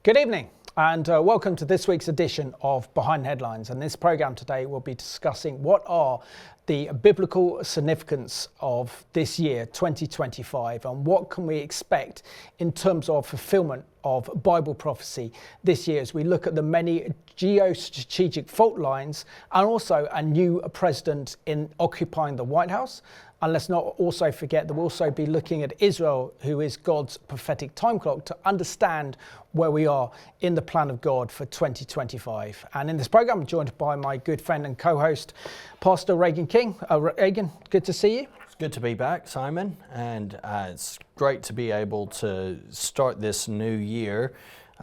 Good evening and welcome to this week's edition of Behind Headlines. And this program today will be discussing what are the biblical significance of this year 2025 and what can we expect in terms of fulfillment of Bible prophecy this year as we look at the many geostrategic fault lines and also a new president in occupying the White House. And let's not also forget that we'll also be looking at Israel, who is God's prophetic time clock, to understand where we are in the plan of God for 2025. And in this program, I'm joined by my good friend and co-host, Pastor Regan King. Regan, good to see you. It's good to be back, Simon, and it's great to be able to start this new year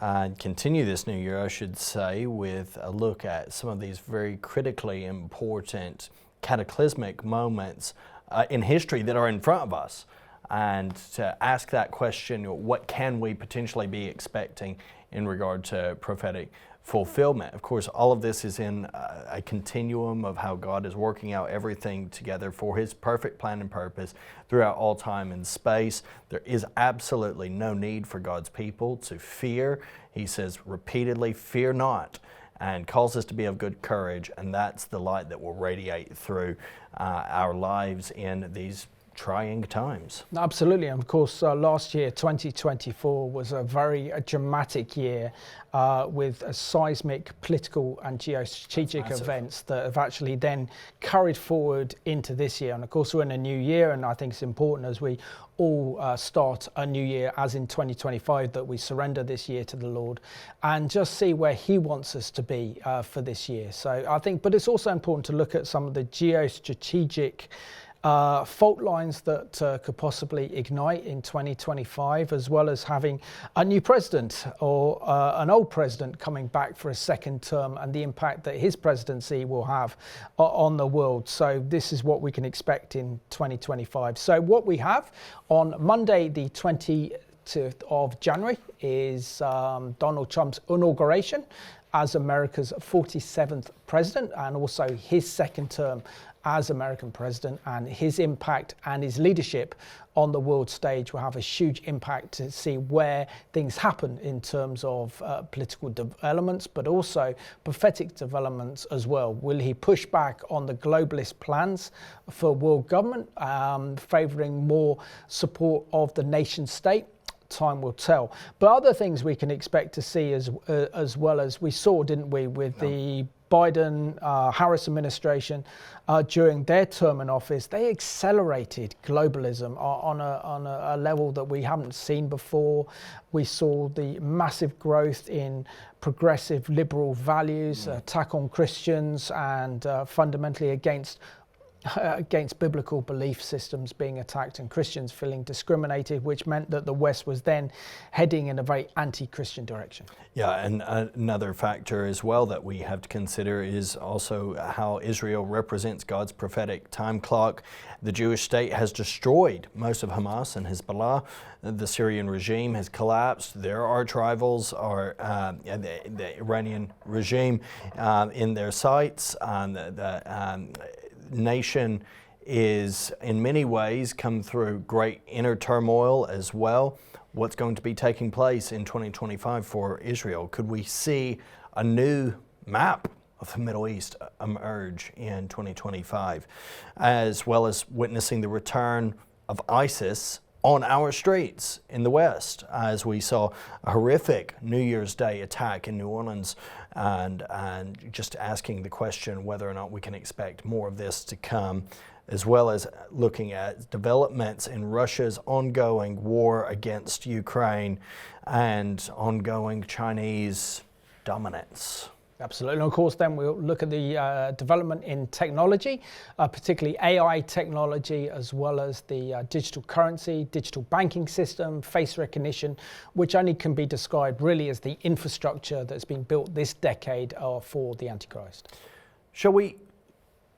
and continue this new year, I should say, with a look at some of these very critically important cataclysmic moments in history that are in front of us, and to ask that question, what can we potentially be expecting in regard to prophetic fulfillment? Of course, all of this is in a continuum of how God is working out everything together for His perfect plan and purpose throughout all time and space. There is absolutely no need for God's people to fear. He says repeatedly, "Fear not," and calls us to be of good courage, and that's the light that will radiate through our lives in these trying times. Absolutely, and of course last year 2024 was a very dramatic year with a seismic political and geostrategic events that have actually then carried forward into this year. And of course we're in a new year, and I think it's important as we all start a new year as in 2025 that we surrender this year to the Lord and just see where He wants us to be for this year. So I think, but it's also important to look at some of the geostrategic fault lines that could possibly ignite in 2025, as well as having a new president or an old president coming back for a second term and the impact that his presidency will have on the world. So this is what we can expect in 2025. So what we have on Monday, the 20th of January, is Donald Trump's inauguration as America's 47th president, and also his second term as American president, and his impact and his leadership on the world stage will have a huge impact to see where things happen in terms of political developments, but also prophetic developments as well. Will he push back on the globalist plans for world government, favouring more support of the nation state? Time will tell. But other things we can expect to see as well, as we saw, didn't we, with the Biden-Harris administration during their term in office, they accelerated globalism on a level that we haven't seen before. We saw the massive growth in progressive liberal values, attack on Christians, and fundamentally against biblical belief systems being attacked and Christians feeling discriminated, which meant that the West was then heading in a very anti-Christian direction. Yeah, and another factor as well that we have to consider is also how Israel represents God's prophetic time clock. The Jewish state has destroyed most of Hamas and Hezbollah. The Syrian regime has collapsed. There are rivals, or the Iranian regime in their sights. The nation is in many ways come through great inner turmoil as well. What's going to be taking place in 2025 for Israel? Could we see a new map of the Middle East emerge in 2025, as well as witnessing the return of ISIS on our streets in the West, as we saw a horrific New Year's Day attack in New Orleans, and just asking the question whether or not we can expect more of this to come, as well as looking at developments in Russia's ongoing war against Ukraine and ongoing Chinese dominance. Absolutely. And of course, then we'll look at the development in technology, particularly AI technology, as well as the digital currency, digital banking system, face recognition, which only can be described really as the infrastructure that's been built this decade for the Antichrist. Shall we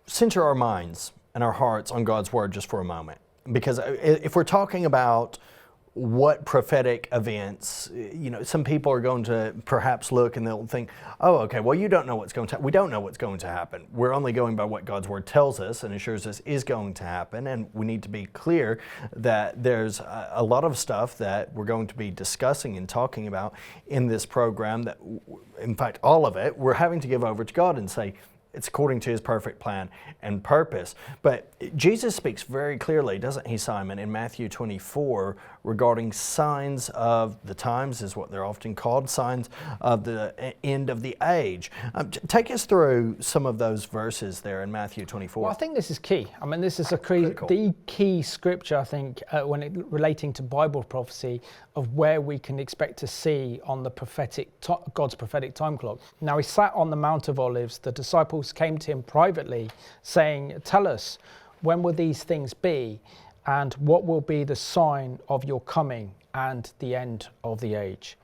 center our minds and our hearts on God's word just for a moment? Because if we're talking about what prophetic events, some people are going to perhaps look and they'll think, oh, okay, well, you don't know what's going to happen. We don't know what's going to happen. We're only going by what God's Word tells us and assures us is going to happen. And we need to be clear that there's a lot of stuff that we're going to be discussing and talking about in this program that, in fact, all of it, we're having to give over to God and say, it's according to His perfect plan and purpose. But Jesus speaks very clearly, doesn't He, Simon, in Matthew 24 regarding signs of the times, is what they're often called, signs of the end of the age. Take us through some of those verses there in Matthew 24. Well, I think this is key. I mean, this is the key scripture, I think, relating to Bible prophecy of where we can expect to see on the God's prophetic time clock. Now, He sat on the Mount of Olives. The disciples came to Him privately saying, tell us, when will these things be? And what will be the sign of your coming and the end of the age?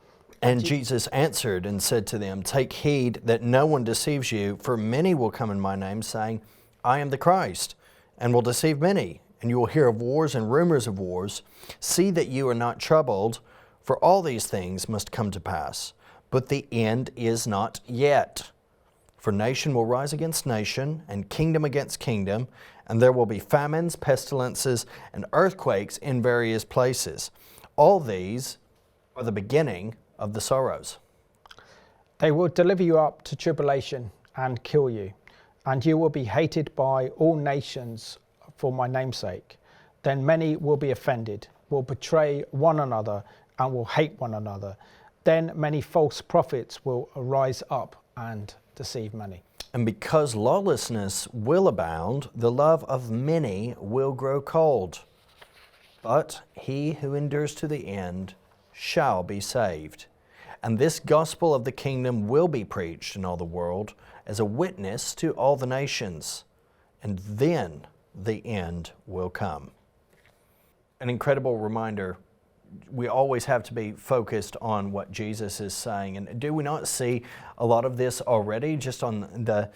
And Jesus answered and said to them, take heed that no one deceives you, for many will come in my name, saying, I am the Christ, and will deceive many. And you will hear of wars and rumors of wars. See that you are not troubled, for all these things must come to pass. But the end is not yet. For nation will rise against nation, and kingdom against kingdom, and there will be famines, pestilences, and earthquakes in various places. All these are the beginning of the sorrows. They will deliver you up to tribulation and kill you, and you will be hated by all nations for my name's sake. Then many will be offended, will betray one another, and will hate one another. Then many false prophets will rise up and deceive many. And because lawlessness will abound, the love of many will grow cold. But he who endures to the end shall be saved. And this gospel of the kingdom will be preached in all the world as a witness to all the nations. And then the end will come. An incredible reminder. We always have to be focused on what Jesus is saying. And do we not see a lot of this already just on the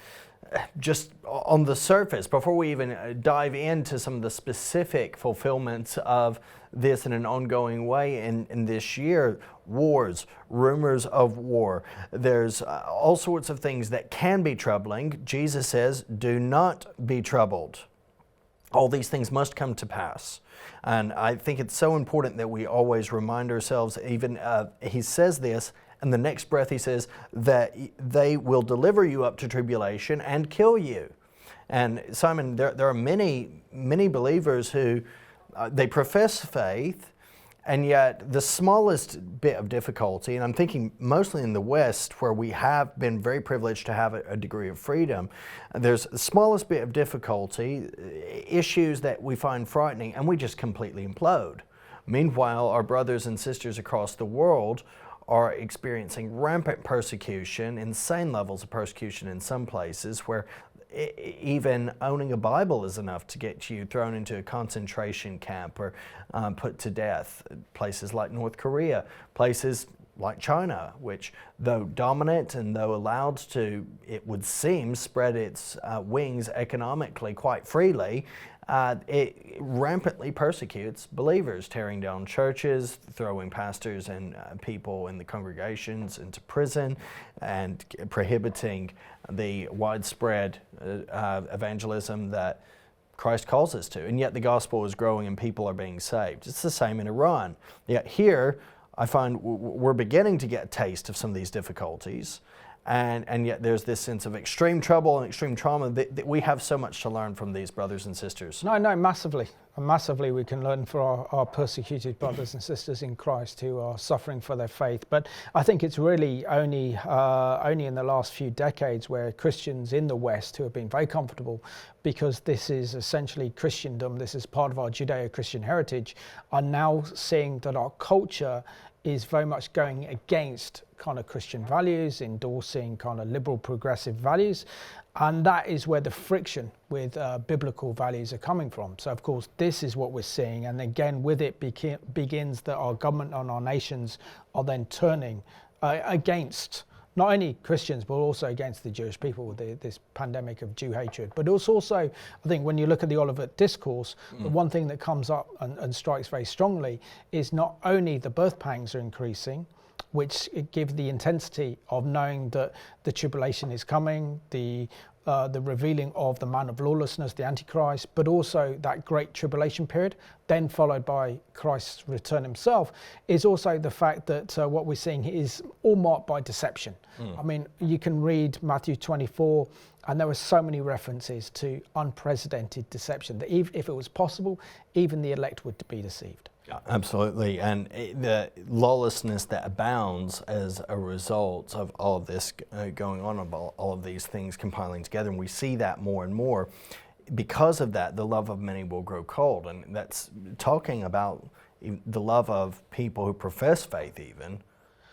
surface before we even dive into some of the specific fulfillments of this in an ongoing way in this year? Wars, rumors of war. There's all sorts of things that can be troubling. Jesus says, do not be troubled. All these things must come to pass. And I think it's so important that we always remind ourselves, even He says this, and the next breath He says that they will deliver you up to tribulation and kill you. And Simon, there are many believers who, they profess faith, and yet the smallest bit of difficulty, and I'm thinking mostly in the West where we have been very privileged to have a degree of freedom, there's the smallest bit of difficulty, issues that we find frightening, and we just completely implode. Meanwhile, our brothers and sisters across the world are experiencing rampant persecution, insane levels of persecution in some places where even owning a Bible is enough to get you thrown into a concentration camp or put to death. Places like North Korea, places like China, which though dominant and though allowed to, it would seem, spread its wings economically quite freely, it rampantly persecutes believers, tearing down churches, throwing pastors and people in the congregations into prison, and prohibiting the widespread evangelism that Christ calls us to. And yet the gospel is growing and people are being saved. It's the same in Iran. Yet here, I find we're beginning to get a taste of some of these difficulties. And yet there's this sense of extreme trouble and extreme trauma that we have so much to learn from these brothers and sisters. No, massively. Massively we can learn from our persecuted brothers and sisters in Christ who are suffering for their faith. But I think it's really only in the last few decades where Christians in the West who have been very comfortable, because this is essentially Christendom, this is part of our Judeo-Christian heritage, are now seeing that our culture is very much going against kind of Christian values, endorsing kind of liberal progressive values. And that is where the friction with biblical values are coming from. So of course, this is what we're seeing. And again, with it begins that our government and our nations are then turning against not only Christians, but also against the Jewish people with this pandemic of Jew hatred. But it's also, I think, when you look at the Olivet Discourse, the one thing that comes up and strikes very strongly is not only the birth pangs are increasing, which give the intensity of knowing that the tribulation is coming, the revealing of the man of lawlessness, the Antichrist, but also that great tribulation period, then followed by Christ's return himself, is also the fact that what we're seeing is all marked by deception. I mean, you can read Matthew 24, and there were so many references to unprecedented deception that if it was possible, even the elect would be deceived. Yeah, absolutely, and the lawlessness that abounds as a result of all of this going on, about all of these things compiling together, and we see that more and more. Because of that, the love of many will grow cold, and that's talking about the love of people who profess faith even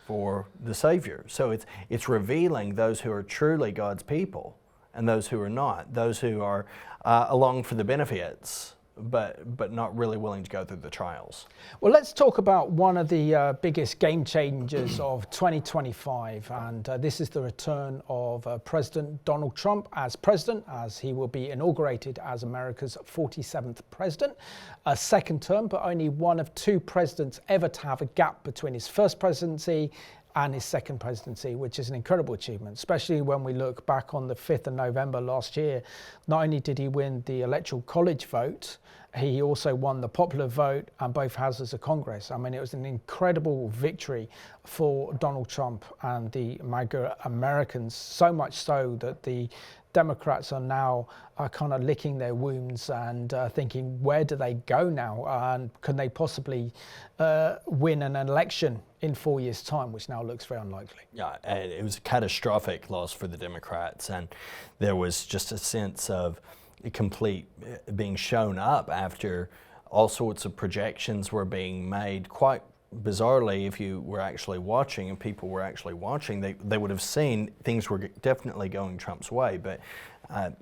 for the Savior. So it's revealing those who are truly God's people and those who are not, those who are along for the benefits, but not really willing to go through the trials. Well, let's talk about one of the biggest game changers of 2025, and this is the return of President Donald Trump as president, as he will be inaugurated as America's 47th president, a second term, but only one of two presidents ever to have a gap between his first presidency and his second presidency, which is an incredible achievement, especially when we look back on the 5th of November last year. Not only did he win the Electoral College vote, he also won the popular vote and both houses of Congress. I mean, it was an incredible victory for Donald Trump and the MAGA Americans, so much so that the Democrats are now kind of licking their wounds and thinking, where do they go now? And can they possibly win an election in 4 years' time, which now looks very unlikely? Yeah, it was a catastrophic loss for the Democrats, and there was just a sense of complete being shown up after all sorts of projections were being made. Quite bizarrely, if you were actually watching and people were actually watching, they would have seen things were definitely going Trump's way, but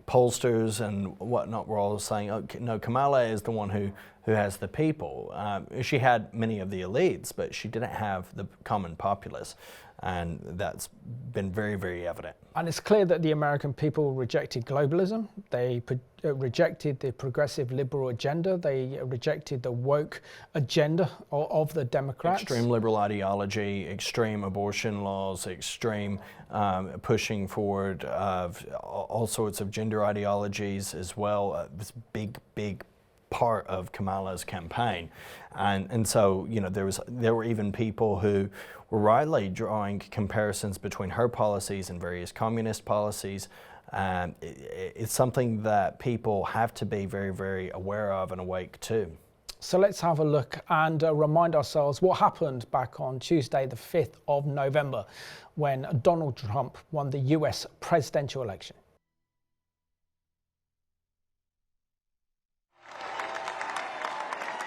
pollsters and whatnot were all saying, oh, no, Kamala is the one who has the people. She had many of the elites, but she didn't have the common populace, and that's been very, very evident. And it's clear that the American people rejected globalism. They rejected the progressive liberal agenda. They rejected the woke agenda of the Democrats. Extreme liberal ideology, extreme abortion laws, extreme pushing forward of all sorts of gender ideologies as well. This big part of Kamala's campaign, and so there were even people who were rightly drawing comparisons between her policies and various communist policies. It's something that people have to be very, very aware of and awake to. So let's have a look and remind ourselves what happened back on Tuesday, the 5th of November, when Donald Trump won the US presidential election.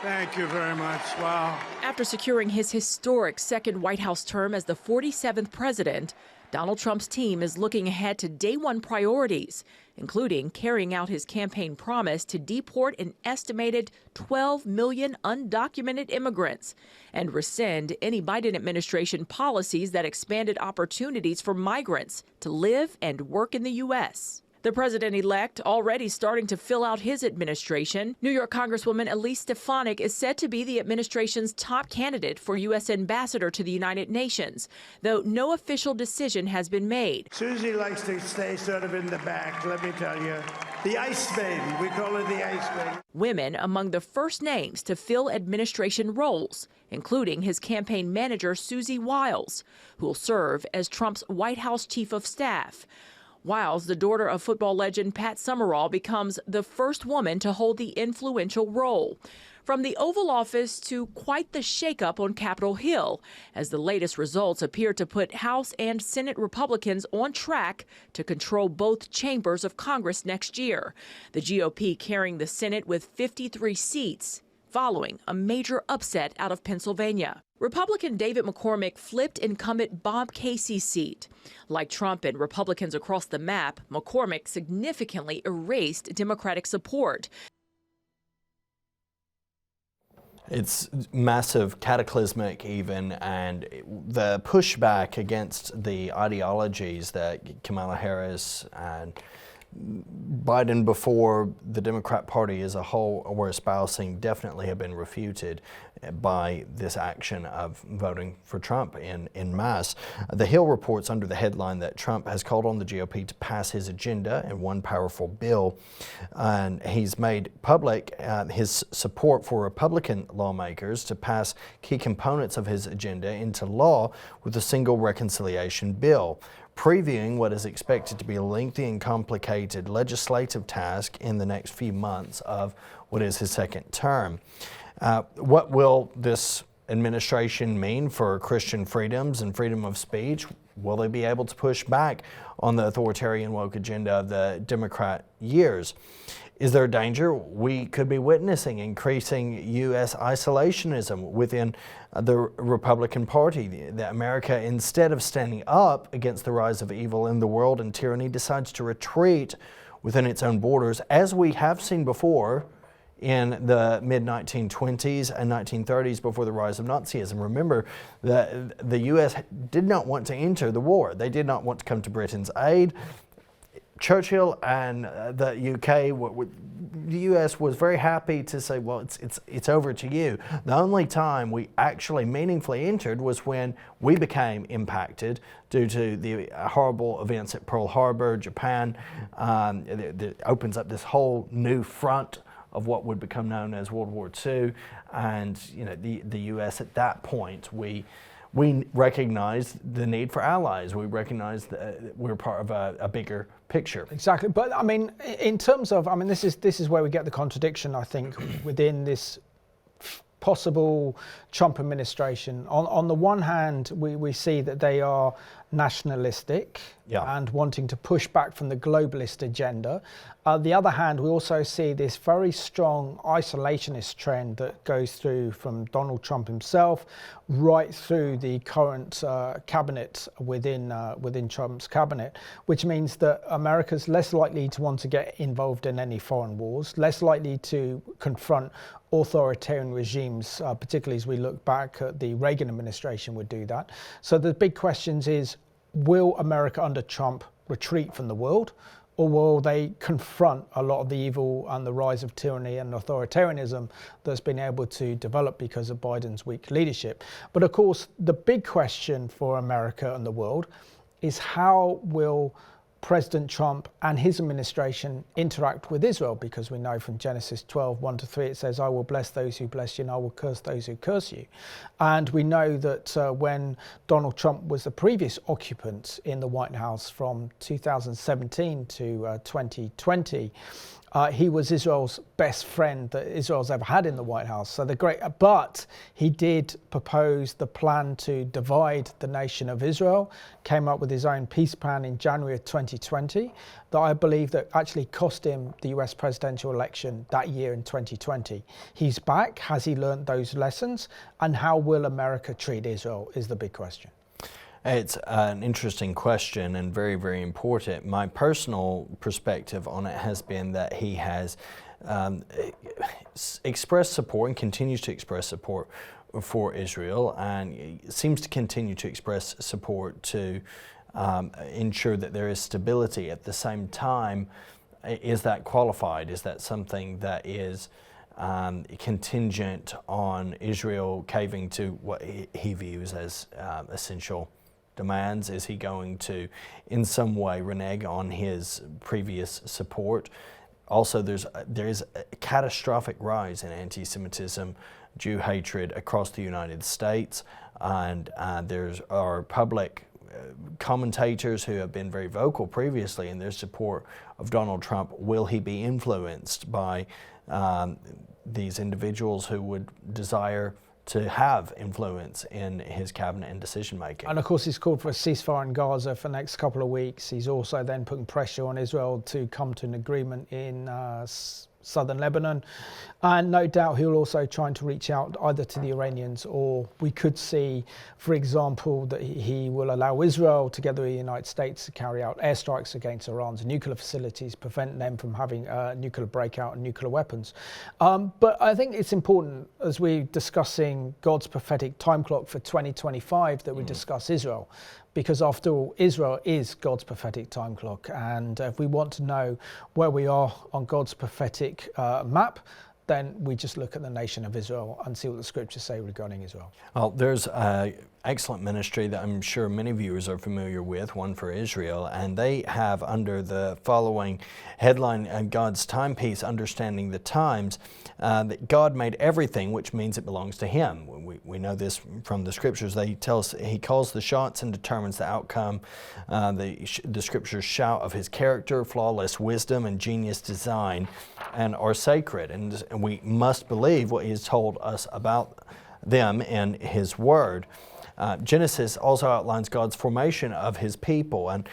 Thank you very much. Wow. After securing his historic second White House term as the 47th president, Donald Trump's team is looking ahead to day one priorities, including carrying out his campaign promise to deport an estimated 12 million undocumented immigrants and rescind any Biden administration policies that expanded opportunities for migrants to live and work in the U.S. The president-elect already starting to fill out his administration. New York Congresswoman Elise Stefanik is said to be the administration's top candidate for U.S. ambassador to the United Nations, though no official decision has been made. Susie likes to stay sort of in the back, let me tell you. The ice baby, we call her the ice baby. Women among the first names to fill administration roles, including his campaign manager, Susie Wiles, who will serve as Trump's White House chief of staff. Wiles, the daughter of football legend Pat Summerall, becomes the first woman to hold the influential role. From the Oval Office to quite the shakeup on Capitol Hill, as the latest results appear to put House and Senate Republicans on track to control both chambers of Congress next year. The GOP carrying the Senate with 53 seats, following a major upset out of Pennsylvania. Republican David McCormick flipped incumbent Bob Casey's seat. Like Trump and Republicans across the map, McCormick significantly erased Democratic support. It's massive, cataclysmic even, and the pushback against the ideologies that Kamala Harris and Biden before the Democrat Party as a whole were espousing definitely have been refuted by this action of voting for Trump in mass. The Hill reports under the headline that Trump has called on the GOP to pass his agenda in one powerful bill, and he's made public his support for Republican lawmakers to pass key components of his agenda into law with a single reconciliation bill, previewing what is expected to be a lengthy and complicated legislative task in the next few months of what is his second term. What will this administration mean for Christian freedoms and freedom of speech? Will they be able to push back on the authoritarian woke agenda of the Democrat years? Is there a danger we could be witnessing increasing U.S. isolationism within the Republican Party? That America, instead of standing up against the rise of evil in the world and tyranny, decides to retreat within its own borders, as we have seen before in the mid-1920s and 1930s before the rise of Nazism. Remember that the U.S. did not want to enter the war. They did not want to come to Britain's aid. Churchill and the UK, the US was very happy to say, well, it's over to you. The only time we actually meaningfully entered was when we became impacted due to the horrible events at Pearl Harbor, Japan. It opens up this whole new front of what would become known as World War II. And the US at that point, we recognized the need for allies. We recognized that we're part of a bigger picture. Exactly. But I mean, in terms of, this is where we get the contradiction, I think, within this possible Trump administration. On the one hand, we see that they are nationalistic and wanting to push back from the globalist agenda. On the other hand, we also see this very strong isolationist trend that goes through from Donald Trump himself right through the current cabinet within Trump's cabinet, which means that America's less likely to want to get involved in any foreign wars, less likely to confront authoritarian regimes, particularly as we look back at the Reagan administration would do that. So the big questions is, will America under Trump retreat from the world, or will they confront a lot of the evil and the rise of tyranny and authoritarianism that's been able to develop because of Biden's weak leadership? But of course, the big question for America and the world is, how will President Trump and his administration interact with Israel? Because we know from Genesis 12, 1-3, it says, I will bless those who bless you and I will curse those who curse you. And we know that when Donald Trump was the previous occupant in the White House from 2017 to 2020, he was Israel's best friend that Israel's ever had in the White House. So but he did propose the plan to divide the nation of Israel, came up with his own peace plan in January of 2020 that I believe that actually cost him the US presidential election that year in 2020. He's back. Has he learned those lessons? And how will America treat Israel is the big question. It's an interesting question and very, very important. My personal perspective on it has been that he has expressed support and continues to express support for Israel, and seems to continue to express support to ensure that there is stability. At the same time, is that qualified? Is that something that is contingent on Israel caving to what he views as essential demands? Is he going to in some way renege on his previous support? Also, there is a catastrophic rise in anti-Semitism, Jew hatred across the United States, and there are public commentators who have been very vocal previously in their support of Donald Trump. Will he be influenced by these individuals who would desire to have influence in his cabinet and decision making? And of course, he's called for a ceasefire in Gaza for the next couple of weeks. He's also then putting pressure on Israel to come to an agreement in southern Lebanon. And no doubt he'll also try to reach out either to the Iranians, or we could see, for example, that he will allow Israel, together with the United States, to carry out airstrikes against Iran's nuclear facilities, prevent them from having nuclear breakout and nuclear weapons. But I think it's important, as we're discussing God's prophetic time clock for 2025, that we discuss Israel. Because after all, Israel is God's prophetic time clock. And if we want to know where we are on God's prophetic map, then we just look at the nation of Israel and see what the scriptures say regarding Israel. Well, there's an excellent ministry that I'm sure many viewers are familiar with, One for Israel, and they have under the following headline, God's Timepiece, Understanding the Times, that God made everything, which means it belongs to Him. We know this from the scriptures. He calls the shots and determines the outcome. The scriptures shout of His character, flawless wisdom, and genius design, and are sacred. And we must believe what He has told us about them in His Word. Genesis also outlines God's formation of His people, and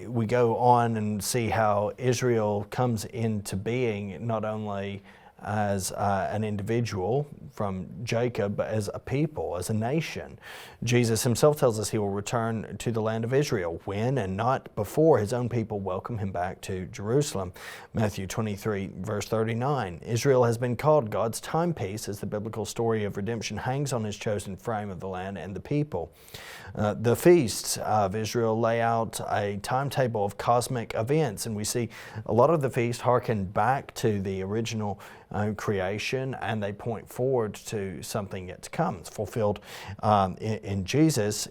we go on and see how Israel comes into being not only as an individual from Jacob, but as a people, as a nation. Jesus Himself tells us He will return to the land of Israel when and not before His own people welcome Him back to Jerusalem. Matthew 23, verse 39. Israel has been called God's timepiece as the biblical story of redemption hangs on His chosen frame of the land and the people. The feasts of Israel lay out a timetable of cosmic events, and we see a lot of the feasts hearken back to the original creation, and they point forward to something yet to come. It's fulfilled in Jesus,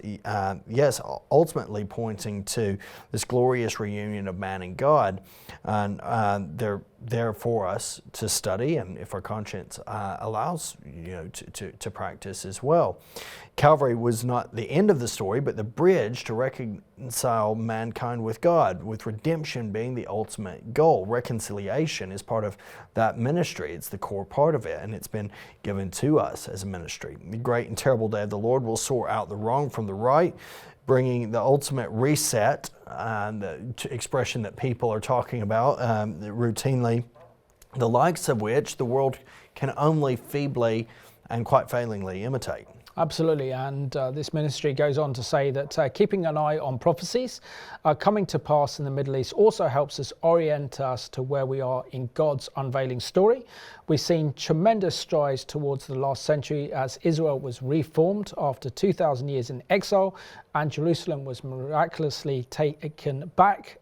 yes, ultimately pointing to this glorious reunion of man and God. And they're there for us to study, and if our conscience allows, to practice as well. Calvary was not the end of the story, but the bridge to reconcile mankind with God, with redemption being the ultimate goal. Reconciliation is part of that ministry. It's the core part of it, and it's been given to us as a ministry. The great and terrible day of the Lord will sort out the wrong from the right, bringing the ultimate reset, the expression that people are talking about routinely, the likes of which the world can only feebly and quite failingly imitate. Absolutely, and this ministry goes on to say that keeping an eye on prophecies coming to pass in the Middle East also helps us orient us to where we are in God's unveiling story. We've seen tremendous strides towards the last century as Israel was reformed after 2,000 years in exile, and Jerusalem was miraculously taken back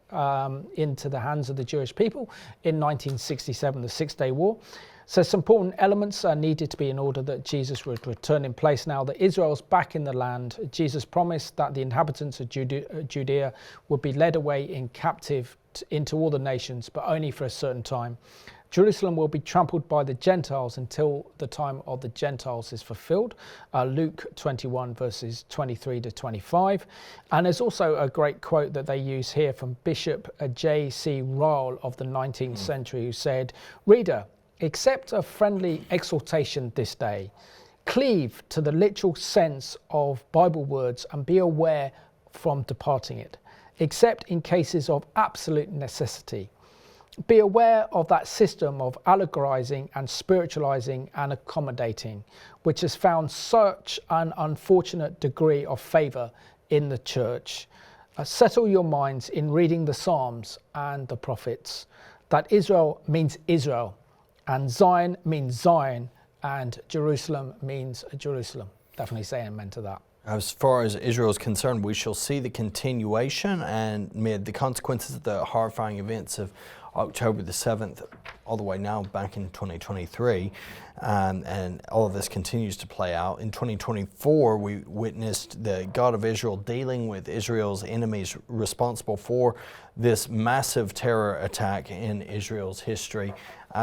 into the hands of the Jewish people in 1967, the Six-Day War. So some important elements are needed to be in order that Jesus would return in place. Now that Israel's back in the land, Jesus promised that the inhabitants of Judea would be led away in captive into all the nations, but only for a certain time. Jerusalem will be trampled by the Gentiles until the time of the Gentiles is fulfilled. Luke 21 verses 23 to 25. And there's also a great quote that they use here from Bishop J.C. Ryle of the 19th century, who said, "Reader, accept a friendly exhortation this day. Cleave to the literal sense of Bible words and be aware from departing it, except in cases of absolute necessity. Be aware of that system of allegorizing and spiritualizing and accommodating, which has found such an unfortunate degree of favor in the church. Settle your minds in reading the Psalms and the prophets, that Israel means Israel, and Zion means Zion, and Jerusalem means Jerusalem." Definitely say amen to that. As far as Israel is concerned, we shall see the continuation and amid the consequences of the horrifying events of October the 7th, all the way now back in 2023, and all of this continues to play out. In 2024, we witnessed the God of Israel dealing with Israel's enemies responsible for this massive terror attack in Israel's history,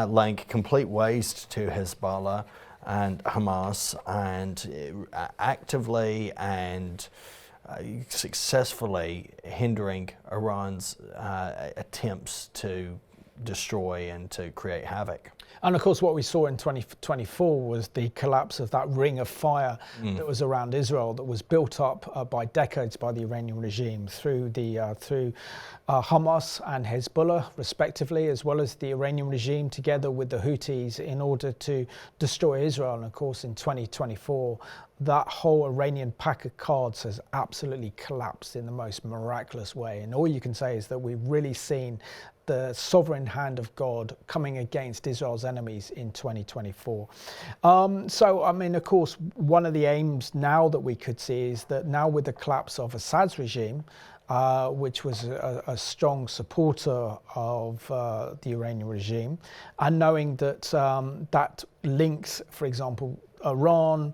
laying complete waste to Hezbollah and Hamas, and actively and successfully hindering Iran's attempts to destroy and to create havoc. And of course, what we saw in 2024 was the collapse of that ring of fire that was around Israel, that was built up by decades by the Iranian regime through Hamas and Hezbollah, respectively, as well as the Iranian regime together with the Houthis in order to destroy Israel. And of course, in 2024, that whole Iranian pack of cards has absolutely collapsed in the most miraculous way. And all you can say is that we've really seen the sovereign hand of God coming against Israel's enemies in 2024. So, I mean, of course, one of the aims now that we could see is that now with the collapse of Assad's regime, which was a strong supporter of the Iranian regime, and knowing that that links, for example, Iran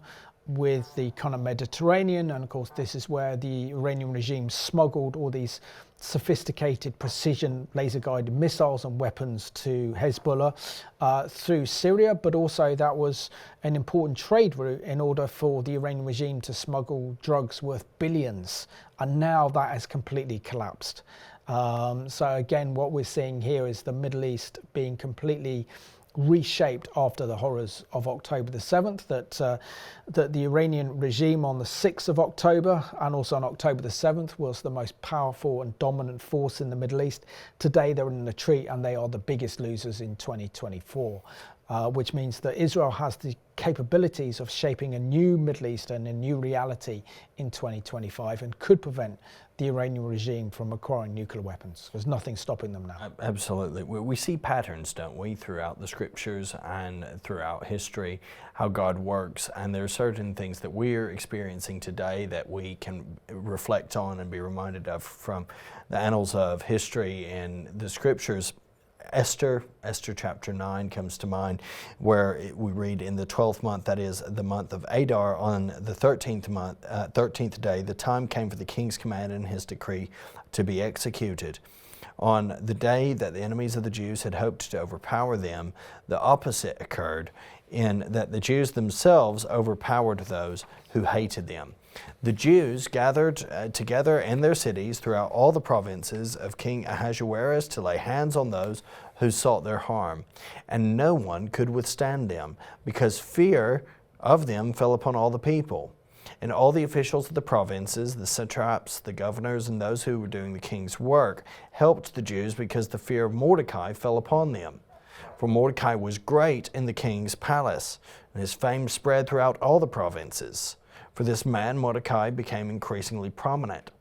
with the kind of Mediterranean, and of course this is where the Iranian regime smuggled all these sophisticated precision laser guided missiles and weapons to Hezbollah through Syria, but also that was an important trade route in order for the Iranian regime to smuggle drugs worth billions, and now that has completely collapsed. So again, what we're seeing here is the Middle East being completely reshaped after the horrors of October the 7th, that the Iranian regime on the 6th of October and also on October the 7th was the most powerful and dominant force in the Middle East. Today they're in retreat and they are the biggest losers in 2024, which means that Israel has the capabilities of shaping a new Middle East and a new reality in 2025 and could prevent the Iranian regime from acquiring nuclear weapons. There's nothing stopping them now. Absolutely. We see patterns, don't we, throughout the scriptures and throughout history, how God works, and there are certain things that we're experiencing today that we can reflect on and be reminded of from the annals of history and the scriptures. Esther chapter 9 comes to mind, where we read in the 12th month, that is the month of Adar, on the 13th day, the time came for the king's command and his decree to be executed. On the day that the enemies of the Jews had hoped to overpower them, the opposite occurred, in that the Jews themselves overpowered those who hated them. The Jews gathered together in their cities throughout all the provinces of King Ahasuerus to lay hands on those who sought their harm, and no one could withstand them, because fear of them fell upon all the people. And all the officials of the provinces, the satraps, the governors, and those who were doing the king's work helped the Jews because the fear of Mordecai fell upon them. For Mordecai was great in the king's palace, and his fame spread throughout all the provinces. For this man, Mordecai, became increasingly prominent.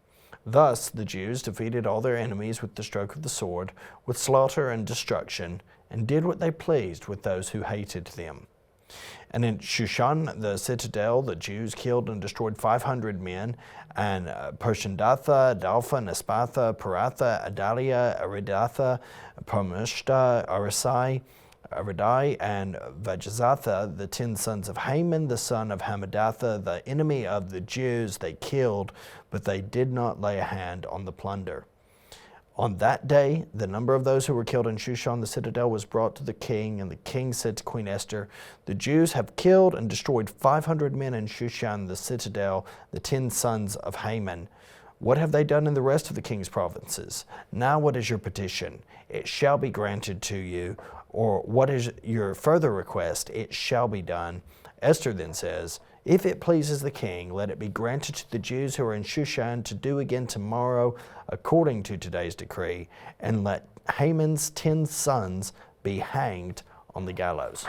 Thus the Jews defeated all their enemies with the stroke of the sword, with slaughter and destruction, and did what they pleased with those who hated them. And in Shushan, the citadel, the Jews killed and destroyed 500 men, and Parshandatha, Dalpha, Nespatha, Paratha, Adalia, Aridatha, Parmushta, Arisai, Aridai, and Vajazatha, the 10 sons of Haman, the son of Hamadatha, the enemy of the Jews, they killed, but they did not lay a hand on the plunder. On that day, the number of those who were killed in Shushan the citadel was brought to the king, and the king said to Queen Esther, "The Jews have killed and destroyed 500 men in Shushan the citadel, the 10 sons of Haman. What have they done in the rest of the king's provinces? Now what is your petition? It shall be granted to you. Or what is your further request? It shall be done." Esther then says, "If it pleases the king, let it be granted to the Jews who are in Shushan to do again tomorrow according to today's decree, and let Haman's 10 sons be hanged on the gallows."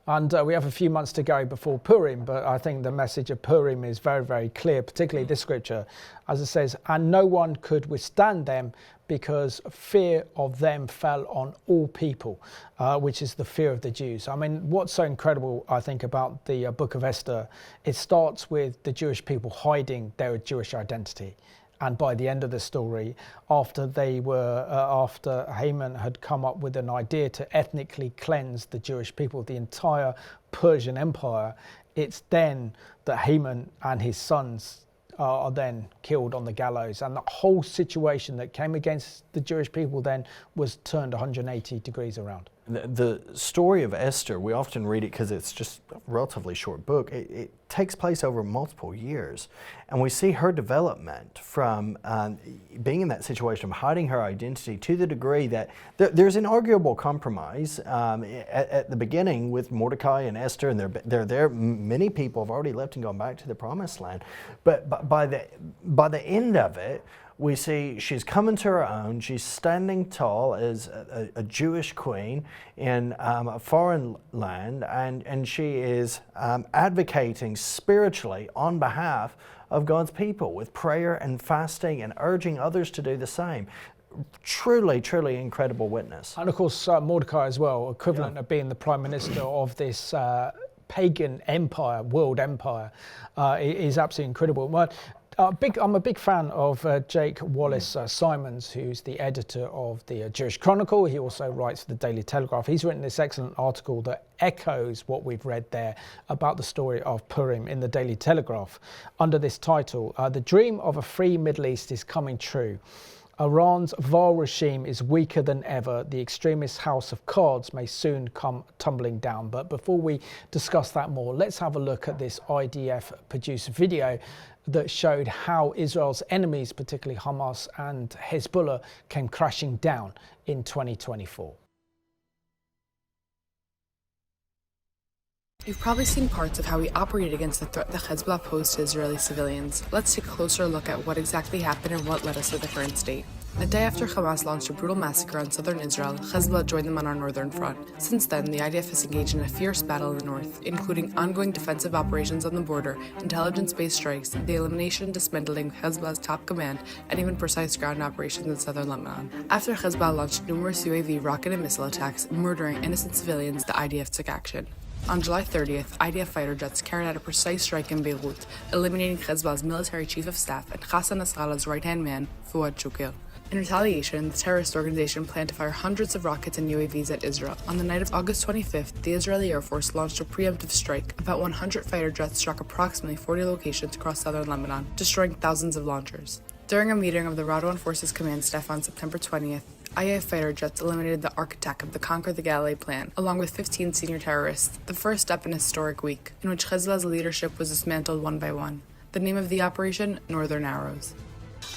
And we have a few months to go before Purim, but I think the message of Purim is very, very clear, particularly this scripture, as it says, "And no one could withstand them, because fear of them fell on all people," which is the fear of the Jews. I mean, what's so incredible, I think, about the Book of Esther, it starts with the Jewish people hiding their Jewish identity. And by the end of the story, after Haman had come up with an idea to ethnically cleanse the Jewish people, the entire Persian Empire, it's then that Haman and his sons are then killed on the gallows, and the whole situation that came against the Jewish people then was turned 180 degrees around. The story of Esther, we often read it because it's just a relatively short book. It takes place over multiple years. And we see her development from being in that situation of hiding her identity to the degree that there's an arguable compromise at the beginning with Mordecai and Esther, and they're there. Many people have already left and gone back to the Promised Land. But by the end of it, we see she's coming to her own. She's standing tall as a Jewish queen in a foreign land, and she is advocating spiritually on behalf of God's people with prayer and fasting and urging others to do the same. Truly, truly incredible witness. And of course, Mordecai as well, equivalent of being the prime minister of this pagan empire, world empire, is absolutely incredible. Well, I'm a big fan of Jake Wallace Simons, who's the editor of the Jewish Chronicle. He also writes for the Daily Telegraph. He's written this excellent article that echoes what we've read there about the story of Purim in the Daily Telegraph under this title, The Dream of a Free Middle East is Coming True. Iran's vile regime is weaker than ever. The extremist house of cards may soon come tumbling down. But before we discuss that more, let's have a look at this IDF-produced video that showed how Israel's enemies, particularly Hamas and Hezbollah, came crashing down in 2024. You've probably seen parts of how we operate against the threat that Hezbollah posed to Israeli civilians. Let's take a closer look at what exactly happened and what led us to the current state. A day after Hamas launched a brutal massacre on southern Israel, Hezbollah joined them on our northern front. Since then, the IDF has engaged in a fierce battle in the north, including ongoing defensive operations on the border, intelligence-based strikes, the elimination and dismantling of Hezbollah's top command, and even precise ground operations in southern Lebanon. After Hezbollah launched numerous UAV rocket and missile attacks, murdering innocent civilians, the IDF took action. On July 30th, IDF fighter jets carried out a precise strike in Beirut, eliminating Hezbollah's military chief of staff and Hassan Nasrallah's right-hand man, Fouad Shukr. In retaliation, the terrorist organization planned to fire hundreds of rockets and UAVs at Israel. On the night of August 25th, the Israeli Air Force launched a preemptive strike. About 100 fighter jets struck approximately 40 locations across southern Lebanon, destroying thousands of launchers. During a meeting of the Radwan Forces Command Staff on September 20th, IDF fighter jets eliminated the architect of the Conquer the Galilee plan, along with 15 senior terrorists, the first step in a historic week, in which Hezbollah's leadership was dismantled one by one. The name of the operation, Northern Arrows.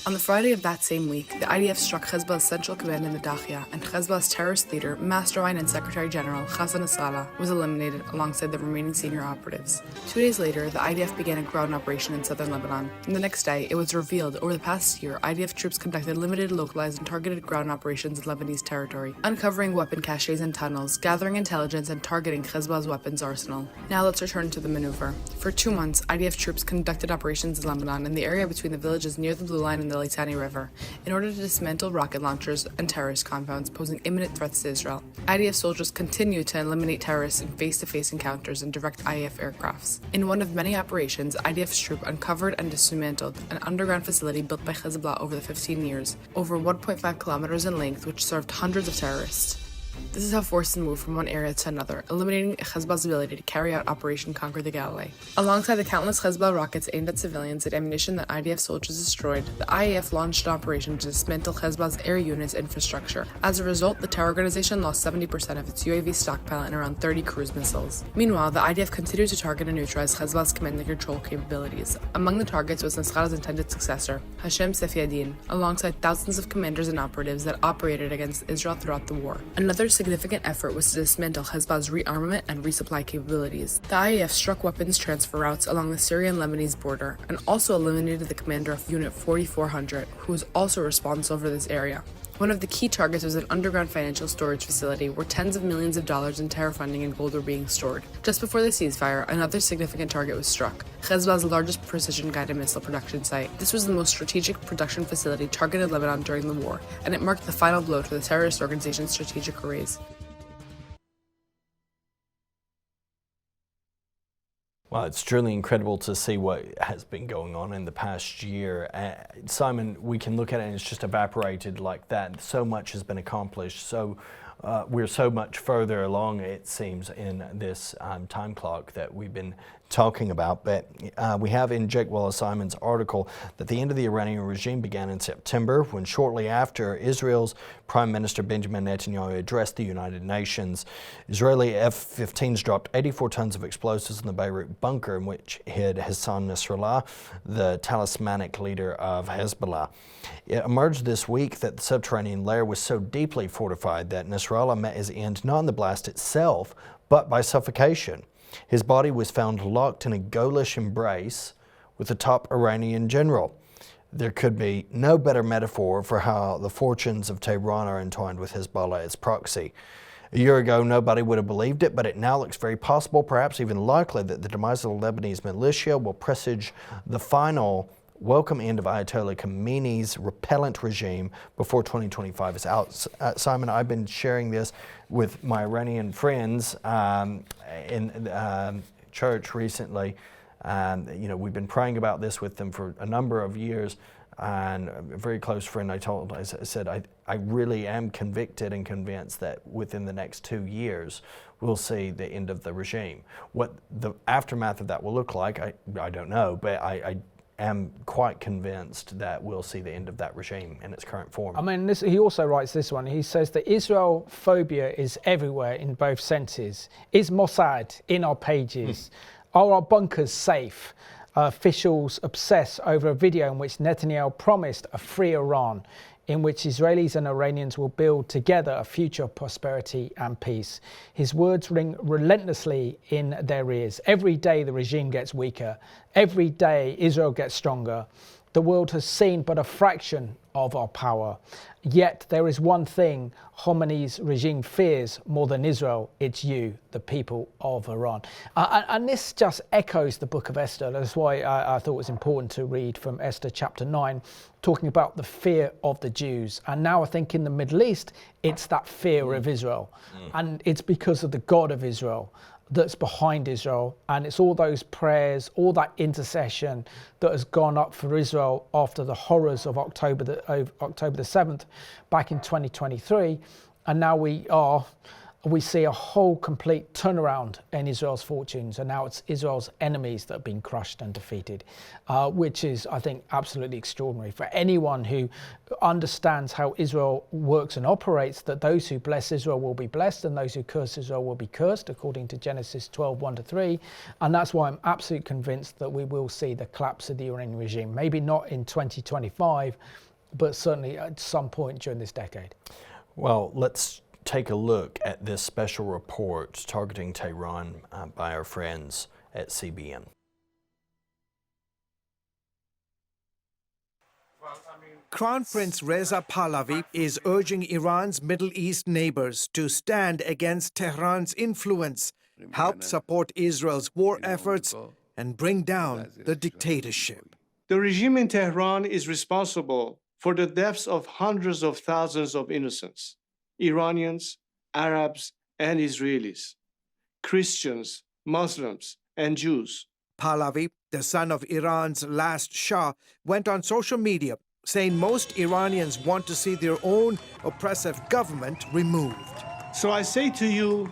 On the Friday of that same week, the IDF struck Hezbollah's central command in the Dakhia, and Hezbollah's terrorist leader, Mastermind and Secretary General Hassan Nasrallah was eliminated alongside the remaining senior operatives. 2 days later, the IDF began a ground operation in southern Lebanon. And the next day, it was revealed over the past year, IDF troops conducted limited, localized, and targeted ground operations in Lebanese territory, uncovering weapon caches and tunnels, gathering intelligence, and targeting Hezbollah's weapons arsenal. Now let's return to the maneuver. For 2 months, IDF troops conducted operations in Lebanon in the area between the villages near the Blue Line and the Litani River in order to dismantle rocket launchers and terrorist compounds posing imminent threats to Israel. IDF soldiers continue to eliminate terrorists in face-to-face encounters and direct IDF aircrafts. In one of many operations, IDF's troop uncovered and dismantled an underground facility built by Hezbollah over the 15 years, over 1.5 kilometers in length, which served hundreds of terrorists. This is how forces move from one area to another, eliminating Hezbollah's ability to carry out Operation Conquer the Galilee. Alongside the countless Hezbollah rockets aimed at civilians and ammunition that IDF soldiers destroyed, the IAF launched an operation to dismantle Hezbollah's air unit's infrastructure. As a result, the terror organization lost 70% of its UAV stockpile and around 30 cruise missiles. Meanwhile, the IDF continued to target and neutralize Hezbollah's command and control capabilities. Among the targets was Nasrallah's intended successor, Hashem Safieddin, alongside thousands of commanders and operatives that operated against Israel throughout the war. Another significant effort was to dismantle Hezbollah's rearmament and resupply capabilities. The IAF struck weapons transfer routes along the Syrian-Lebanese border and also eliminated the commander of Unit 4400, who was also responsible for this area. One of the key targets was an underground financial storage facility where tens of millions of dollars in terror funding and gold were being stored. Just before the ceasefire, another significant target was struck, Hezbollah's largest precision-guided missile production site. This was the most strategic production facility targeted Lebanon during the war, and it marked the final blow to the terrorist organization's strategic arrays. Well, it's truly incredible to see what has been going on in the past year. Simon, we can look at it and it's just evaporated like that. So much has been accomplished. So we're so much further along, it seems, in this time clock that we've been talking about, but we have in Jake Wallace-Simon's article that the end of the Iranian regime began in September, when shortly after Israel's Prime Minister Benjamin Netanyahu addressed the United Nations. Israeli F-15s dropped 84 tons of explosives in the Beirut bunker in which hid Hassan Nasrallah, the talismanic leader of Hezbollah. It emerged this week that the subterranean layer was so deeply fortified that Nasrallah met his end not in the blast itself, but by suffocation. His body was found locked in a ghoulish embrace with the top Iranian general. There could be no better metaphor for how the fortunes of Tehran are entwined with Hezbollah as proxy. A year ago, nobody would have believed it, but it now looks very possible, perhaps even likely, that the demise of the Lebanese militia will presage the final welcome end of Ayatollah Khamenei's repellent regime before 2025 is out. Simon, I've been sharing this with my Iranian friends in church recently. We've been praying about this with them for a number of years. And a very close friend I said, I really am convicted and convinced that within the next 2 years, we'll see the end of the regime. What the aftermath of that will look like, I don't know, but I am quite convinced that we'll see the end of that regime in its current form. I mean, he also writes this one. He says that Israel phobia is everywhere in both senses. Is Mossad in our pages? Are our bunkers safe? Officials obsess over a video in which Netanyahu promised a free Iran, in which Israelis and Iranians will build together a future of prosperity and peace. His words ring relentlessly in their ears. Every day the regime gets weaker. Every day Israel gets stronger. The world has seen but a fraction of our power. Yet there is one thing Khomeini's regime fears more than Israel. It's you, the people of Iran. And this just echoes the Book of Esther. That's why I thought it was important to read from Esther chapter 9, talking about the fear of the Jews. And now I think in the Middle East, it's that fear of Israel. And it's because of the God of Israel that's behind Israel, and it's all those prayers, all that intercession that has gone up for Israel after the horrors of October the 7th back in 2023, and now we see a whole complete turnaround in Israel's fortunes, and now it's Israel's enemies that have been crushed and defeated, which is, I think, absolutely extraordinary for anyone who understands how Israel works and operates, that those who bless Israel will be blessed and those who curse Israel will be cursed, according to Genesis 12:1-3. And that's why I'm absolutely convinced that we will see the collapse of the Iranian regime, maybe not in 2025, but certainly at some point during this decade. Well, let's take a look at this special report targeting Tehran by our friends at CBN. Crown Prince Reza Pahlavi is urging Iran's Middle East neighbors to stand against Tehran's influence, help support Israel's war efforts, and bring down the dictatorship. The regime in Tehran is responsible for the deaths of hundreds of thousands of innocents: Iranians, Arabs, and Israelis, Christians, Muslims, and Jews. Pahlavi, the son of Iran's last Shah, went on social media saying most Iranians want to see their own oppressive government removed. So I say to you,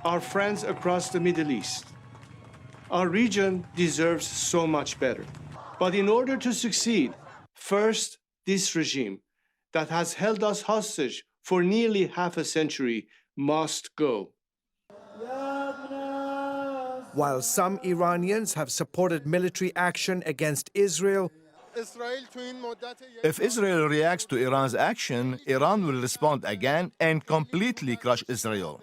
our friends across the Middle East, our region deserves so much better. But in order to succeed, first, this regime that has held us hostage for nearly half a century must go. While some Iranians have supported military action against Israel, if Israel reacts to Iran's action, Iran will respond again and completely crush Israel.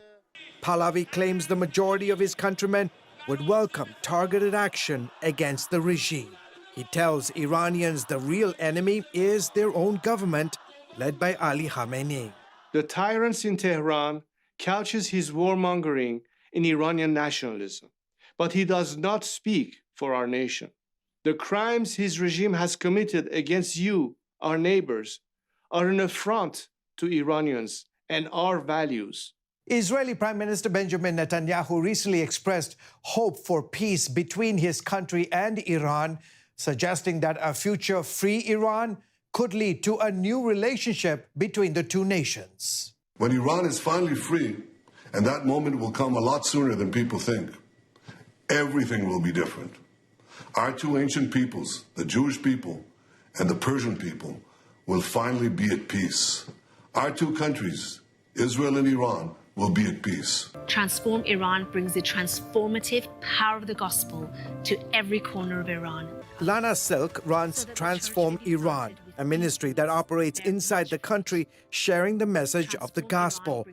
Pahlavi claims the majority of his countrymen would welcome targeted action against the regime. He tells Iranians the real enemy is their own government, led by Ali Khamenei. The tyrant in Tehran couches his warmongering in Iranian nationalism, but he does not speak for our nation. The crimes his regime has committed against you, our neighbors, are an affront to Iranians and our values. Israeli Prime Minister Benjamin Netanyahu recently expressed hope for peace between his country and Iran, suggesting that a future free Iran could lead to a new relationship between the two nations. When Iran is finally free, and that moment will come a lot sooner than people think, everything will be different. Our two ancient peoples, the Jewish people and the Persian people, will finally be at peace. Our two countries, Israel and Iran, will be at peace. Transform Iran brings the transformative power of the gospel to every corner of Iran. Lana Silk runs Transform Iran, a ministry that operates inside the country, sharing the message of the gospel.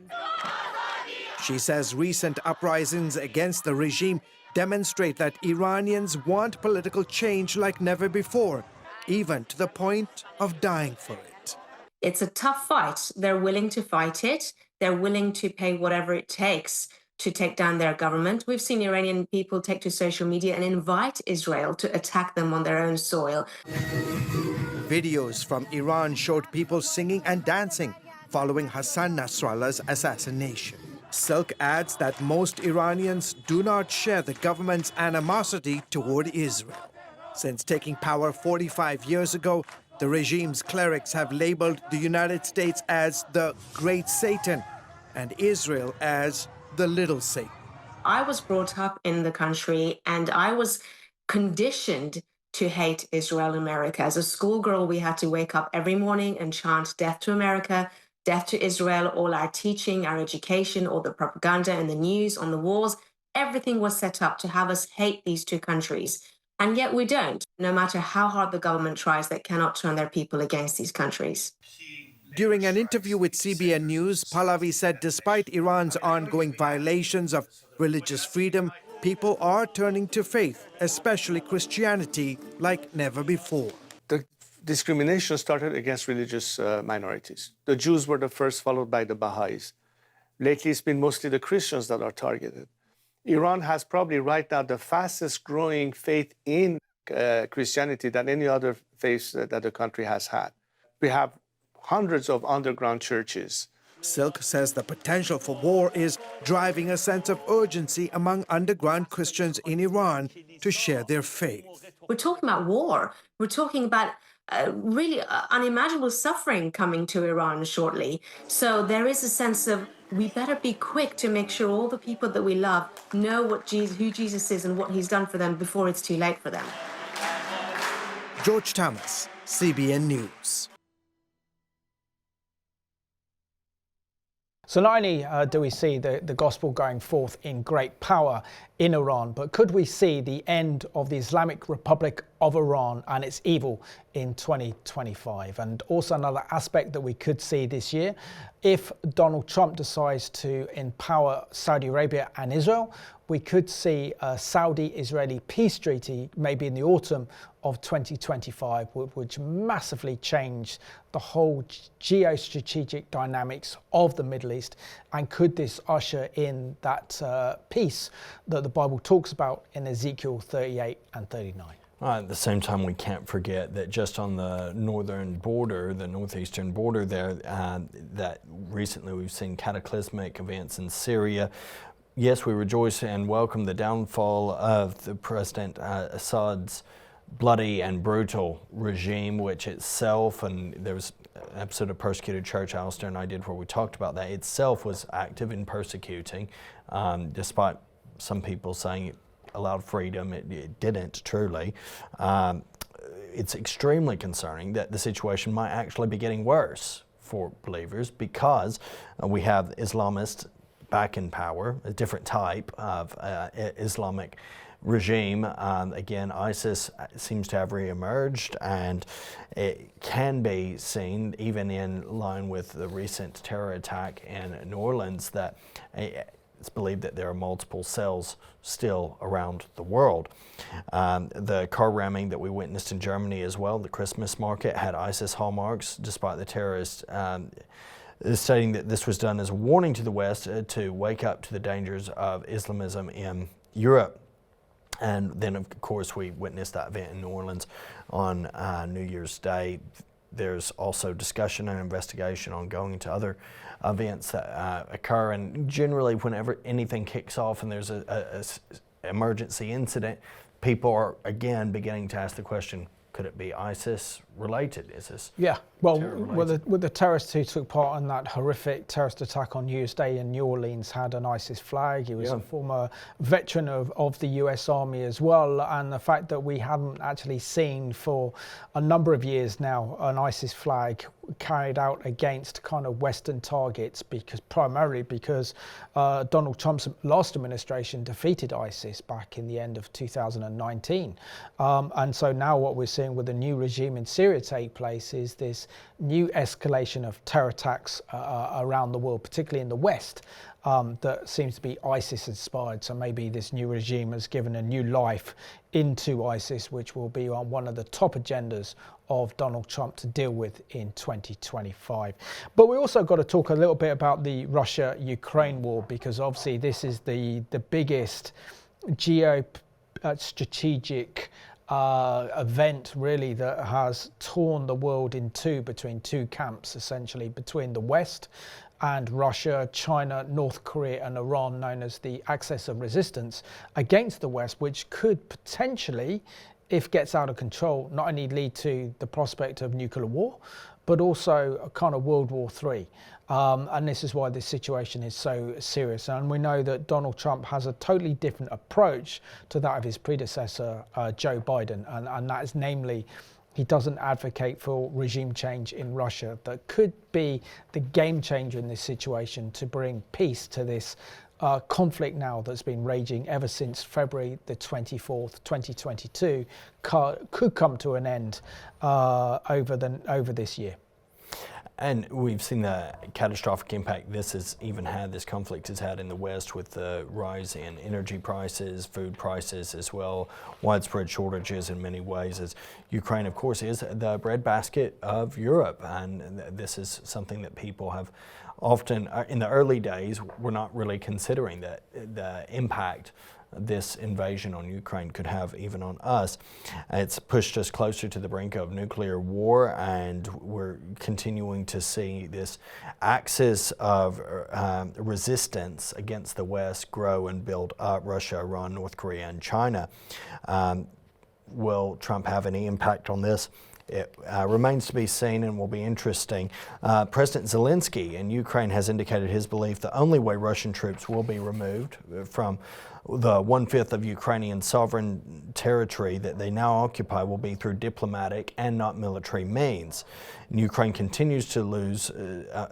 She says recent uprisings against the regime demonstrate that Iranians want political change like never before, even to the point of dying for it. It's a tough fight. They're willing to fight it. They're willing to pay whatever it takes to take down their government. We've seen Iranian people take to social media and invite Israel to attack them on their own soil. Videos from Iran showed people singing and dancing following Hassan Nasrallah's assassination. Silk adds that most Iranians do not share the government's animosity toward Israel. Since taking power 45 years ago, the regime's clerics have labeled the United States as the Great Satan and Israel as the Little Satan. I was brought up in the country and I was conditioned to hate Israel and America. As a schoolgirl, we had to wake up every morning and chant death to America, death to Israel. All our teaching, our education, all the propaganda and the news on the walls, everything was set up to have us hate these two countries. And yet we don't. No matter how hard the government tries, they cannot turn their people against these countries. During an interview with CBN News, Pahlavi said despite Iran's ongoing violations of religious freedom, people are turning to faith, especially Christianity, like never before. The discrimination started against religious minorities. The Jews were the first, followed by the Baha'is. Lately, it's been mostly the Christians that are targeted. Iran has probably right now the fastest growing faith in Christianity than any other faith that the country has had. We have hundreds of underground churches. Silk says the potential for war is driving a sense of urgency among underground Christians in Iran to share their faith. We're talking about war. We're talking about really unimaginable suffering coming to Iran shortly. So there is a sense of we better be quick to make sure all the people that we love know who Jesus is and what he's done for them before it's too late for them. George Thomas, CBN News. So not only do we see the gospel going forth in great power in Iran, but could we see the end of the Islamic Republic of Iran and its evil in 2025? And also another aspect that we could see this year, if Donald Trump decides to empower Saudi Arabia and Israel, we could see a Saudi-Israeli peace treaty maybe in the autumn of 2025, which massively changed the whole geostrategic dynamics of the Middle East. And could this usher in that peace that the Bible talks about in Ezekiel 38 and 39? At the same time, we can't forget that just on the northern border, the northeastern border there, that recently we've seen cataclysmic events in Syria. Yes, we rejoice and welcome the downfall of the President Assad's bloody and brutal regime, which itself, and there was an episode of Persecuted Church Alistair and I did where we talked about that, itself was active in persecuting, despite some people saying it allowed freedom, it didn't truly. It's extremely concerning that the situation might actually be getting worse for believers because we have Islamists back in power, a different type of Islamic regime. Again, ISIS seems to have re-emerged, and it can be seen, even in line with the recent terror attack in New Orleans, that it's believed that there are multiple cells still around the world. The car ramming that we witnessed in Germany as well, the Christmas market, had ISIS hallmarks, despite the terrorists stating that this was done as a warning to the West to wake up to the dangers of Islamism in Europe. And then, of course, we witnessed that event in New Orleans on New Year's Day. There's also discussion and investigation ongoing into other events that occur. And generally, whenever anything kicks off and there's a emergency incident, people are, again, beginning to ask the question, could it be ISIS related? Is this Well, with the terrorists who took part in that horrific terrorist attack on New Year's Day in New Orleans had an ISIS flag. He was a former veteran of the US Army as well. And the fact that we haven't actually seen for a number of years now an ISIS flag carried out against kind of Western targets, primarily because Donald Trump's last administration defeated ISIS back in the end of 2019. And so now what we're seeing with the new regime in Syria take place is this new escalation of terror attacks around the world, particularly in the West, that seems to be ISIS inspired. So maybe this new regime has given a new life into ISIS, which will be on one of the top agendas of Donald Trump to deal with in 2025. But we also got to talk a little bit about the Russia-Ukraine war, because obviously this is the biggest geostrategic event really that has torn the world in two, between two camps, essentially between the West and Russia, China, North Korea and Iran, known as the axis of resistance against the West, which could potentially, if gets out of control, not only lead to the prospect of nuclear war, but also a kind of World War III. And this is why this situation is so serious. And we know that Donald Trump has a totally different approach to that of his predecessor, Joe Biden. And that is namely, he doesn't advocate for regime change in Russia that could be the game changer in this situation to bring peace to this conflict now that's been raging ever since February the 24th, 2022, could come to an end over this year. And we've seen the catastrophic impact this conflict has had in the West, with the rise in energy prices, food prices as well, widespread shortages in many ways, as Ukraine, of course, is the breadbasket of Europe. And this is something that people have often, in the early days, were not really considering the impact this invasion on Ukraine could have even on us. It's pushed us closer to the brink of nuclear war, and we're continuing to see this axis of resistance against the West grow and build up. Russia, Iran, North Korea, and China. Will Trump have any impact on this? It remains to be seen and will be interesting. President Zelensky in Ukraine has indicated his belief the only way Russian troops will be removed from the 1/5 of Ukrainian sovereign territory that they now occupy will be through diplomatic and not military means. And Ukraine continues to lose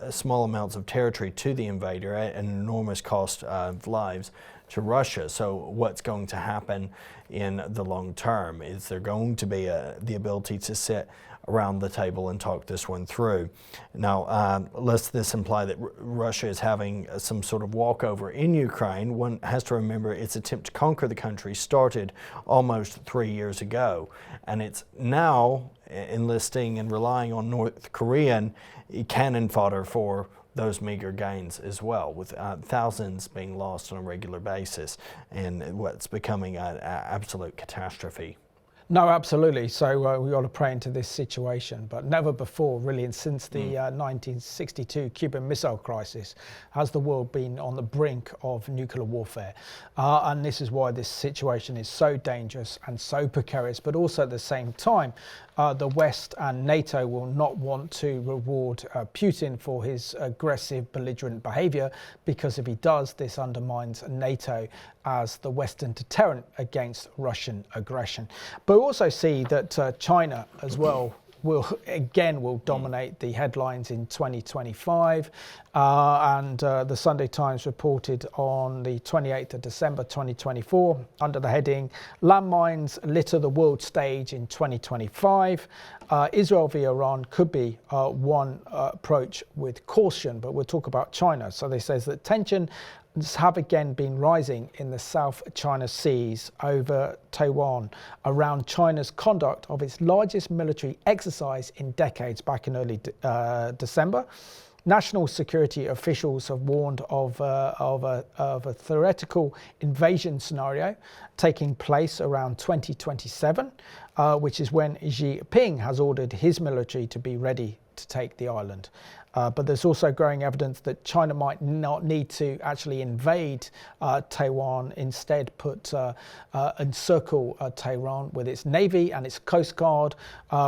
small amounts of territory to the invader at an enormous cost of lives to Russia. So what's going to happen in the long term? Is there going to be the ability to sit around the table and talk this one through? Now, lest this imply that Russia is having some sort of walkover in Ukraine, one has to remember its attempt to conquer the country started almost 3 years ago, and it's now enlisting and relying on North Korean cannon fodder for those meager gains as well, with thousands being lost on a regular basis, and what's becoming an absolute catastrophe. No, absolutely. So we got to pray into this situation, but never before, really, and since the 1962 Cuban Missile Crisis, has the world been on the brink of nuclear warfare. And this is why this situation is so dangerous and so precarious, but also at the same time, the West and NATO will not want to reward Putin for his aggressive, belligerent behavior, because if he does, this undermines NATO as the Western deterrent against Russian aggression. But we also see that China as well will dominate the headlines in 2025. And the Sunday Times reported on the 28th of December 2024 under the heading, "Landmines litter the world stage in 2025. Israel via Iran could be one approach with caution," but we'll talk about China. So they says that tension have again been rising in the South China Seas over Taiwan around China's conduct of its largest military exercise in decades back in early December. National security officials have warned of a theoretical invasion scenario taking place around 2027, which is when Xi Jinping has ordered his military to be ready to take the island. But there's also growing evidence that China might not need to actually invade Taiwan, instead encircle Tehran with its navy and its coast guard,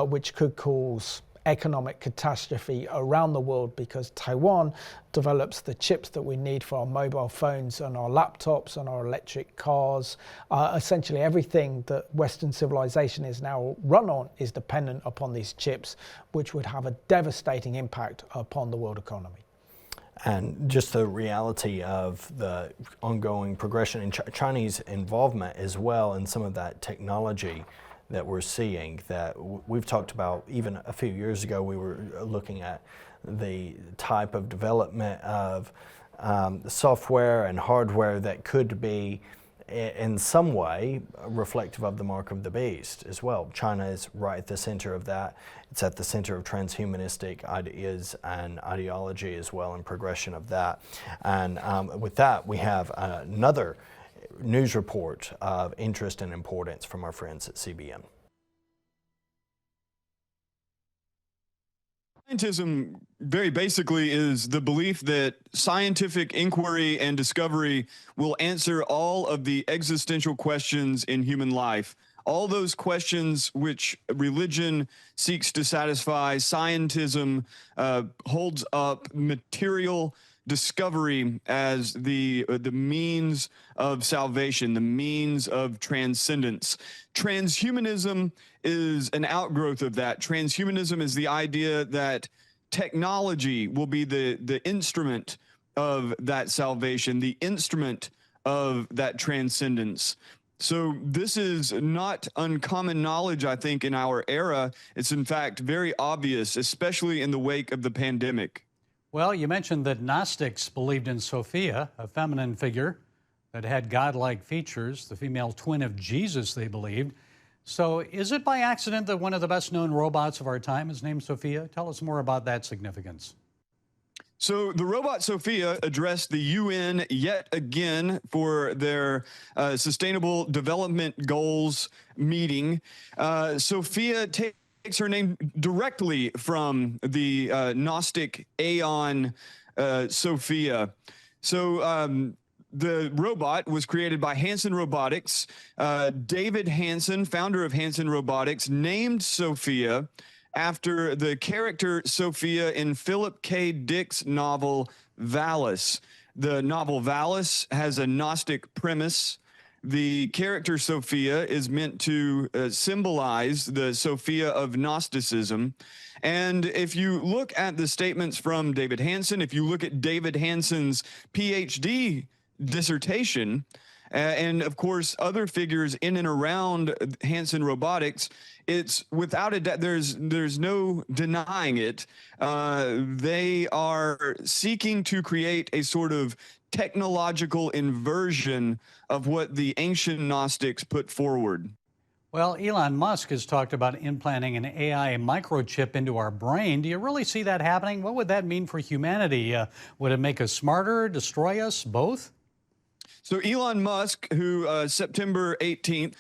which could cause economic catastrophe around the world, because Taiwan develops the chips that we need for our mobile phones and our laptops and our electric cars. Essentially everything that Western civilization is now run on is dependent upon these chips, which would have a devastating impact upon the world economy. And just the reality of the ongoing progression in Chinese involvement as well in some of that technology that we're seeing, that we've talked about even a few years ago. We were looking at the type of development of software and hardware that could be in some way reflective of the mark of the beast as well. China is right at the center of that. It's at the center of transhumanistic ideas and ideology as well, and progression of that. And with that, we have another news report of interest and importance from our friends at CBN. Scientism, very basically, is the belief that scientific inquiry and discovery will answer all of the existential questions in human life. All those questions which religion seeks to satisfy, scientism holds up material discovery as the means of salvation, the means of transcendence. Transhumanism is an outgrowth of that. Transhumanism is the idea that technology will be the instrument of that salvation, the instrument of that transcendence. So this is not uncommon knowledge, I think, in our era. It's in fact very obvious, especially in the wake of the pandemic. Well, you mentioned that Gnostics believed in Sophia, a feminine figure that had godlike features, the female twin of Jesus, they believed. So is it by accident that one of the best-known robots of our time is named Sophia? Tell us more about that significance. So the robot Sophia addressed the UN yet again for their Sustainable Development Goals meeting. Sophia takes her name directly from the Gnostic Aeon Sophia. So the robot was created by Hanson Robotics. David Hanson, founder of Hanson Robotics, named Sophia after the character Sophia in Philip K. Dick's novel Valis. The novel Valis has a Gnostic premise. The character Sophia is meant to symbolize the Sophia of Gnosticism. And if you look at the statements from David Hanson, if you look at David Hanson's PhD dissertation, and of course other figures in and around Hanson Robotics, it's without a doubt, there's no denying it. They are seeking to create a sort of technological inversion of what the ancient Gnostics put forward. Well, Elon Musk has talked about implanting an AI microchip into our brain. Do you really see that happening? What would that mean for humanity? Would it make us smarter, destroy us, both? So Elon Musk, who September 18th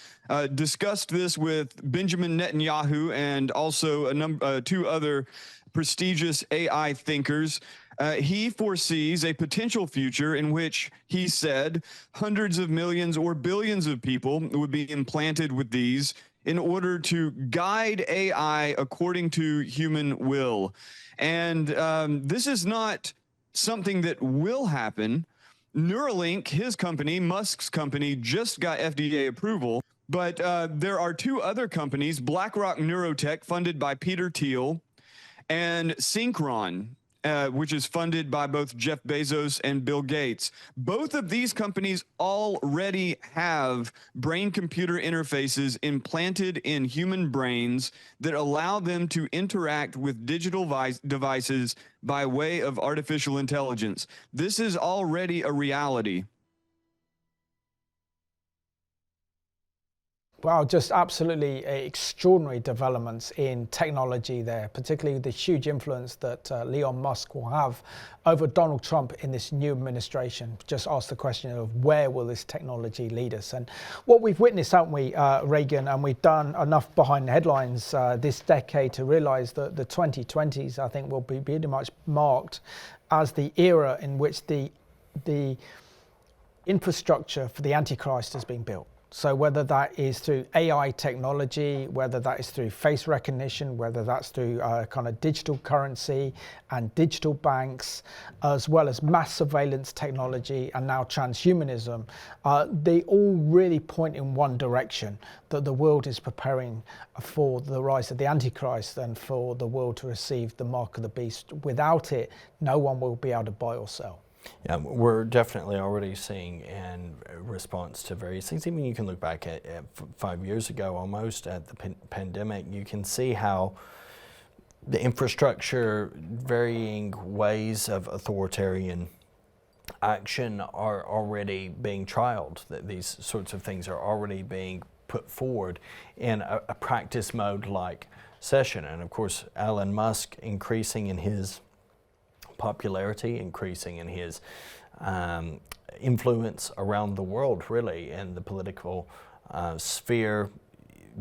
discussed this with Benjamin Netanyahu and also two other prestigious AI thinkers, he foresees a potential future in which, he said, hundreds of millions or billions of people would be implanted with these in order to guide AI according to human will. And this is not something that will happen. Neuralink, his company, Musk's company, just got FDA approval, but there are two other companies, BlackRock Neurotech, funded by Peter Thiel, and Synchron, which is funded by both Jeff Bezos and Bill Gates. Both of these companies already have brain-computer interfaces implanted in human brains that allow them to interact with digital devices by way of artificial intelligence. This is already a reality. Wow, just absolutely extraordinary developments in technology there, particularly the huge influence that Elon Musk will have over Donald Trump in this new administration. Just ask the question of where will this technology lead us? And what we've witnessed, haven't we, Regan, and we've done enough behind the headlines this decade to realize that the 2020s, I think, will be pretty much marked as the era in which the infrastructure for the Antichrist has been built. So whether that is through AI technology, whether that is through face recognition, whether that's through kind of digital currency and digital banks, as well as mass surveillance technology and now transhumanism, they all really point in one direction, that the world is preparing for the rise of the Antichrist and for the world to receive the mark of the beast. Without it, no one will be able to buy or sell. Yeah, we're definitely already seeing in response to various things. Even you can look back at 5 years ago almost at the pandemic, you can see how the infrastructure, varying ways of authoritarian action are already being trialed, that these sorts of things are already being put forward in a practice mode like session. And of course, Elon Musk increasing in his popularity, increasing in his influence around the world, really, in the political sphere,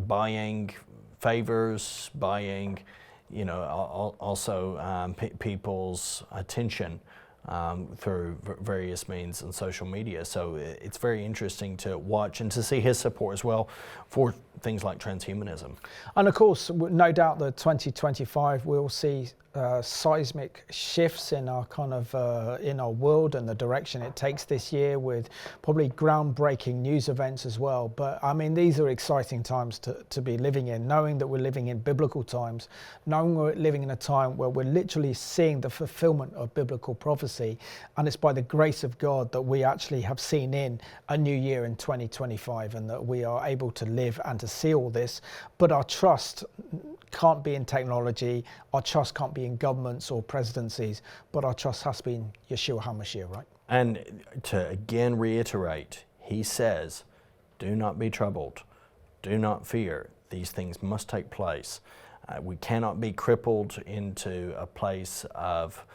buying favors, buying, you know, also people's attention through various means and social media. So it's very interesting to watch and to see his support as well for things like transhumanism. And of course, no doubt that 2025 we'll see seismic shifts in our kind of in our world and the direction it takes this year, with probably groundbreaking news events as well. But I mean, these are exciting times to be living in, knowing that we're living in biblical times, knowing we're living in a time where we're literally seeing the fulfillment of biblical prophecy, and it's by the grace of God that we actually have seen in a new year in 2025, and that we are able to live and to see all this. But our trust can't be in technology, our trust can't be in governments or presidencies, but our trust has been in Yeshua HaMashiach, right? And to again reiterate, he says, do not be troubled, do not fear. These things must take place. We cannot be crippled into a place of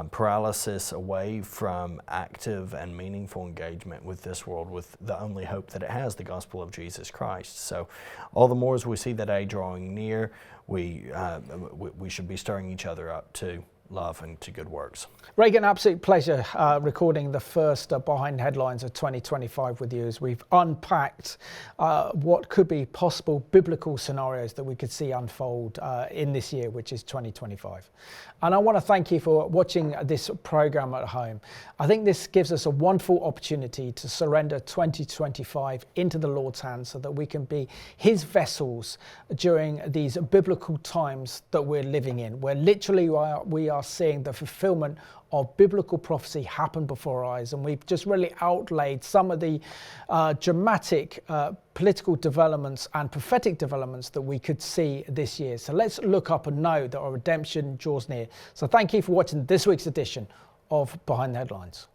paralysis away from active and meaningful engagement with this world, with the only hope that it has, the gospel of Jesus Christ. So all the more as we see that day drawing near, we should be stirring each other up to love and to good works. Regan, absolute pleasure recording the first Behind Headlines of 2025 with you, as we've unpacked what could be possible biblical scenarios that we could see unfold in this year, which is 2025. And I want to thank you for watching this program at home. I think this gives us a wonderful opportunity to surrender 2025 into the Lord's hands, so that we can be his vessels during these biblical times that we're living in, where literally we are seeing the fulfillment of biblical prophecy happen before our eyes. And we've just really outlaid some of the dramatic political developments and prophetic developments that we could see this year. So let's look up and know that our redemption draws near. So thank you for watching this week's edition of Behind the Headlines.